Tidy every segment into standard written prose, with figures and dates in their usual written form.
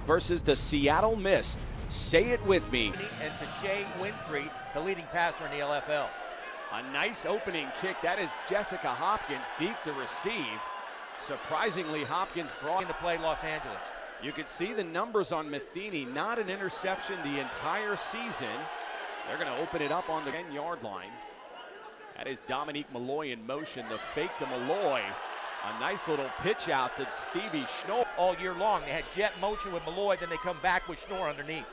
versus the Seattle Mist. Say it with me. And to Shea Winfrey, the leading passer in the LFL. A nice opening kick. That is Jessica Hopkins deep to receive. Surprisingly, Hopkins brought into play Los Angeles. You could see the numbers on Matheny. Not an interception the entire season. They're going to open it up on the 10-yard line. That is Dominique Malloy in motion. The fake to Malloy. A nice little pitch out to Stevie Schnorr. All year long, they had jet motion with Malloy, then they come back with Schnorr underneath.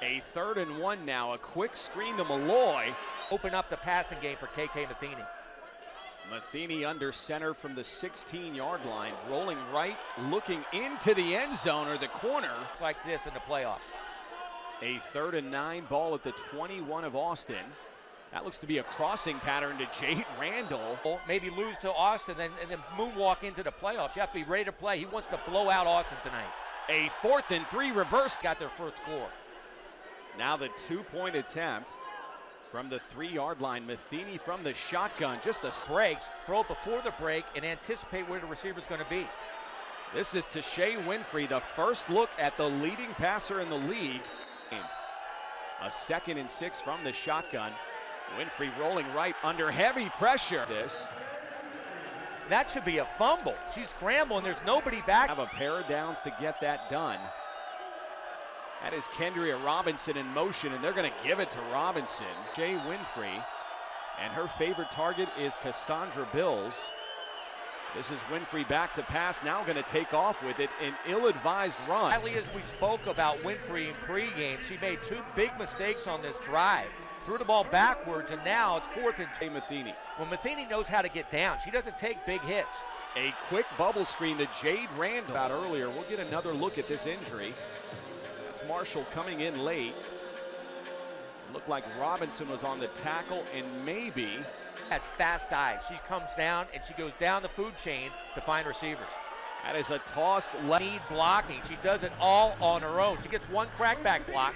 A 3rd and 1 now. A quick screen to Malloy. Open up the passing game for KK Matheny. Matheny under center from the 16-yard line. Rolling right, looking into the end zone or the corner. It's like this in the playoffs. A 3rd and 9, ball at the 21 of Austin. That looks to be a crossing pattern to Jade Randall. Maybe lose to Austin and then moonwalk into the playoffs. You have to be ready to play. He wants to blow out Austin tonight. A 4th and 3 reverse. Got their first score. Now the 2-point attempt from the 3-yard line. Matheny from the shotgun. Just a breaks. Throw it before the break and anticipate where the receiver's going to be. This is to Shea Winfrey, the first look at the leading passer in the league. A 2nd and 6 from the shotgun. Winfrey rolling right under heavy pressure. That should be a fumble. She's scrambling. There's nobody back. Have a pair of downs to get that done. That is Kendria Robinson in motion, and they're going to give it to Robinson. Shea Winfrey, and her favorite target is Cassandra Bills. This is Winfrey back to pass, now going to take off with it, an ill-advised run. As we spoke about Winfrey in pregame, she made 2 big mistakes on this drive. Threw the ball backwards, and now it's 4th and 2. Matheny. Well, Matheny knows how to get down. She doesn't take big hits. A quick bubble screen to Jade Randall. About earlier, we'll get another look at this injury. That's Marshall coming in late. Looked like Robinson was on the tackle, and maybe has fast eyes. She comes down and she goes down the food chain to find receivers. That is a toss left. Need blocking. She does it all on her own. She gets one crackback block,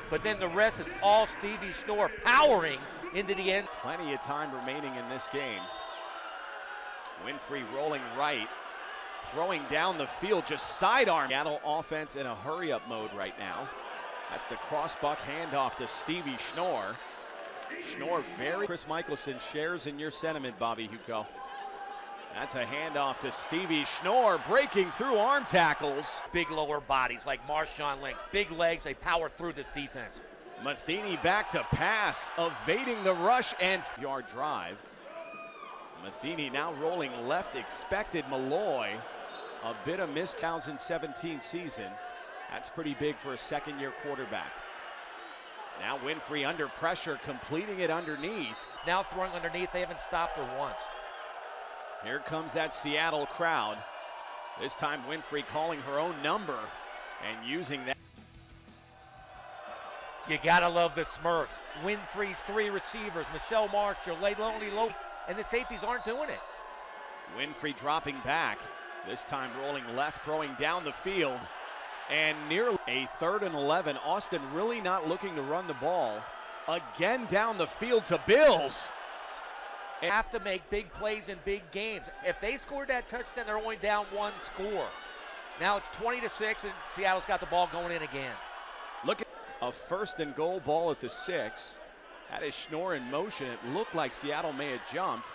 but then the rest is all Stevie Schnorr powering into the end. Plenty of time remaining in this game. Winfrey rolling right, throwing down the field, just sidearm. Seattle offense in a hurry-up mode right now. That's the cross-buck handoff to Stevie Schnorr. Schnorr very. Chris Michelson shares in your sentiment, Bobby Hugo. That's a handoff to Stevie Schnorr, breaking through arm tackles. Big lower bodies like Marshawn Lynch. Big legs, they power through this defense. Matheny back to pass, evading the rush and yard drive. Matheny now rolling left, expected Malloy. A bit of missed 2017 season. That's pretty big for a second-year quarterback. Now Winfrey under pressure, completing it underneath. Now throwing underneath, they haven't stopped her once. Here comes that Seattle crowd. This time Winfrey calling her own number and using that. You gotta love the Smurfs. Winfrey's 3 receivers, Michelle Marshall, Leilani Lowe, and the safeties aren't doing it. Winfrey dropping back, this time rolling left, throwing down the field. And nearly a 3rd and 11. Austin really not looking to run the ball. Again down the field to Bills. They have to make big plays in big games. If they scored that touchdown, they're only down 1 score. Now it's 20-6, and Seattle's got the ball going in again. Look at a 1st and goal, ball at the 6. That is Schnorr in motion. It looked like Seattle may have jumped.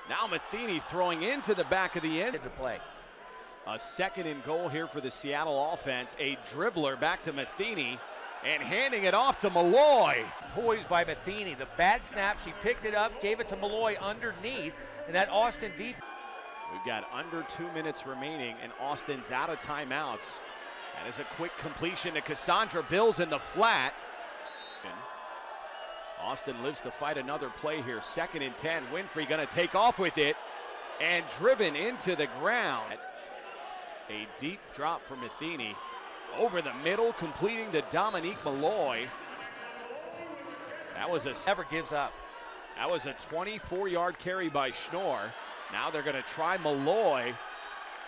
Now Matheny throwing into the back of the end. To play. A 2nd and goal here for the Seattle offense. A dribbler back to Matheny and handing it off to Malloy. Poised by Matheny. The bad snap, she picked it up, gave it to Malloy underneath, and that Austin defense. We've got under 2 minutes remaining, and Austin's out of timeouts. That is a quick completion to Cassandra Bills in the flat. Austin lives to fight another play here. 2nd and 10. Winfrey going to take off with it and driven into the ground. A deep drop for Matheny. Over the middle, completing to Dominique Malloy. That was never gives up. That was a 24-yard carry by Schnorr. Now they're going to try Malloy.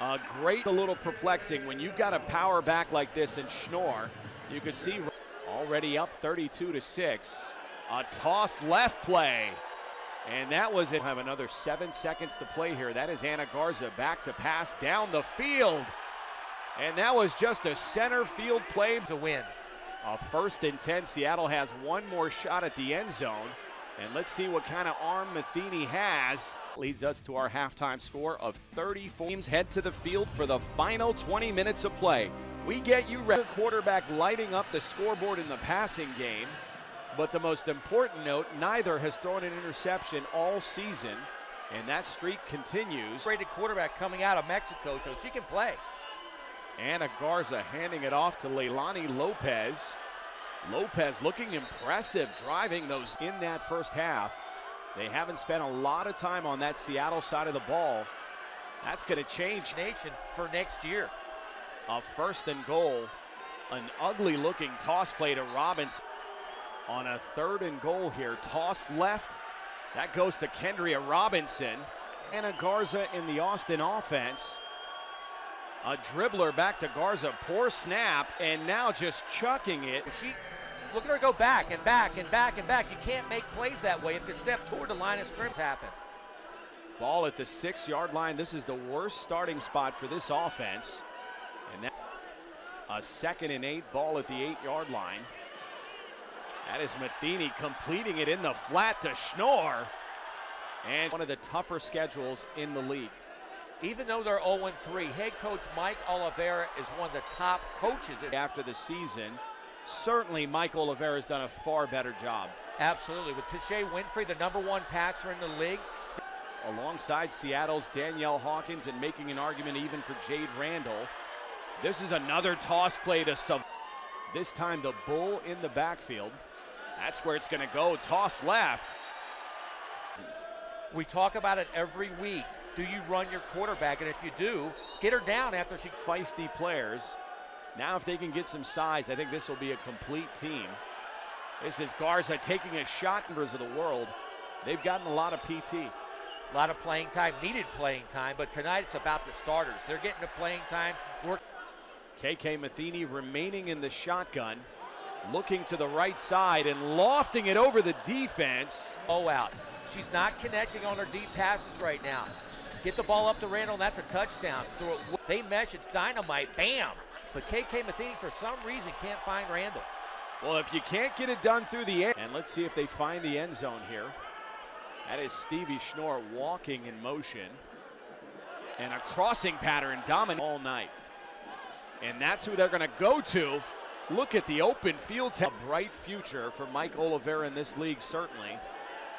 A little perplexing when you've got a power back like this in Schnorr. You could see already up 32-6. A toss left play. And that was it. Have another 7 seconds to play here. That is Anna Garza back to pass down the field. And that was just a center field play to win. A 1st and 10. Seattle has one more shot at the end zone. And let's see what kind of arm Matheny has. Leads us to our halftime score of 34. Teams head to the field for the final 20 minutes of play. We get you ready. Quarterback lighting up the scoreboard in the passing game. But the most important note, neither has thrown an interception all season. And that streak continues. Rated quarterback coming out of Mexico, so she can play. Anna Garza handing it off to Leilani Lopez. Lopez looking impressive driving those in that first half. They haven't spent a lot of time on that Seattle side of the ball. That's going to change Nation for next year. A 1st and goal. An ugly looking toss play to Robinson. On a 3rd and goal here, toss left. That goes to Kendria Robinson. Anna Garza in the Austin offense. A dribbler back to Garza, poor snap, and now just chucking it. Look at her go back and back and back and back. You can't make plays that way if you step toward the line of scrimmage happen. Ball at the 6-yard line. This is the worst starting spot for this offense. And that a 2nd and 8, ball at the 8-yard line. That is Matheny completing it in the flat to Schnorr. And one of the tougher schedules in the league. Even though they're 0-3, head coach Mike Oliveira is one of the top coaches. After the season, certainly Mike Oliveira has done a far better job. Absolutely. With Tashay Winfrey, the #1 passer in the league. Alongside Seattle's Danielle Hawkins and making an argument even for Jade Randall. This is another toss play to Sub. This time the Bull in the backfield. That's where it's going to go. Toss left. We talk about it every week. Do you run your quarterback? And if you do, get her down after she... Feisty players. Now if they can get some size, I think this will be a complete team. This is Garza taking a shot in of the world. They've gotten a lot of PT. A lot of playing time, needed playing time, but tonight it's about the starters. They're getting the playing time. KK Matheny remaining in the shotgun, looking to the right side and lofting it over the defense. Oh, out. She's not connecting on her deep passes right now. Get the ball up to Randall, and that's a touchdown. They mesh, it's dynamite, bam. But KK Matheny, for some reason, can't find Randall. Well, if you can't get it done through the air, and let's see if they find the end zone here. That is Stevie Schnorr walking in motion. And a crossing pattern dominant all night. And that's who they're going to go to. Look at the open field. A bright future for Mike Oliveira in this league, certainly.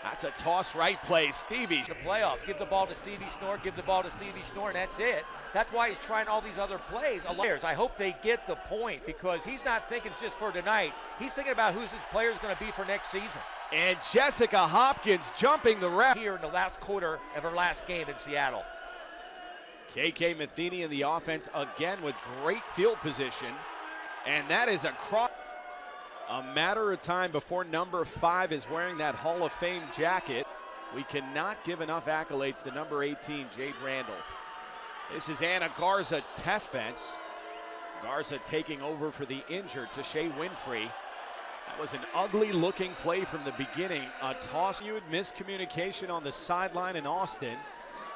That's a toss right play. Stevie. The playoffs. Give the ball to Stevie Schnorr, give the ball to Stevie Schnorr, and that's it. That's why he's trying all these other plays. I hope they get the point because he's not thinking just for tonight. He's thinking about who's his players going to be for next season. And Jessica Hopkins jumping the ref. Here in the last quarter of her last game in Seattle. KK Matheny in the offense again with great field position. And that is a cross. A matter of time before number 5 is wearing that Hall of Fame jacket. We cannot give enough accolades to number 18, Jade Randall. This is Anna Garza test fence. Garza taking over for the injured Tashay Winfrey. That was an ugly looking play from the beginning. A toss, miscommunication on the sideline in Austin.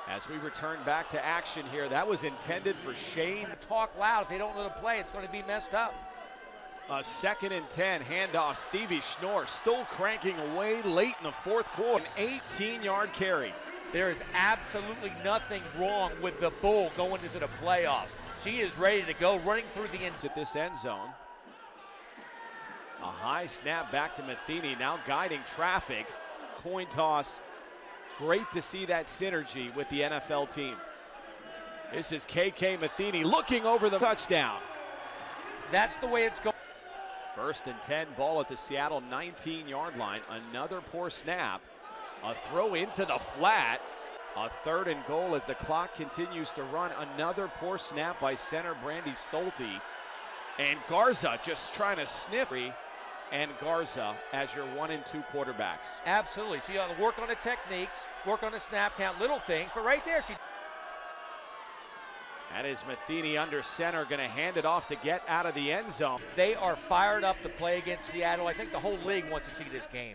As we return back to action here, that was intended for Shane. Talk loud. If they don't let it play, it's going to be messed up. A 2nd and 10 handoff. Stevie Schnorr still cranking away late in the fourth quarter. An 18-yard carry. There is absolutely nothing wrong with the Bull going into the playoffs. She is ready to go, running through the end. At this end zone. A high snap back to Matheny, now guiding traffic. Coin toss. Great to see that synergy with the NFL team. This is KK Matheny looking over the touchdown. That's the way it's going. 1st and 10, ball at the Seattle 19-yard line. Another poor snap. A throw into the flat. A 3rd and goal as the clock continues to run. Another poor snap by center Brandy Stolte. And Garza just trying to sniff. And Garza as your 1 and 2 quarterbacks. Absolutely. She ought to work on the techniques, work on the snap count, little things, but right there she. That is Matheny under center, going to hand it off to get out of the end zone. They are fired up to play against Seattle. I think the whole league wants to see this game.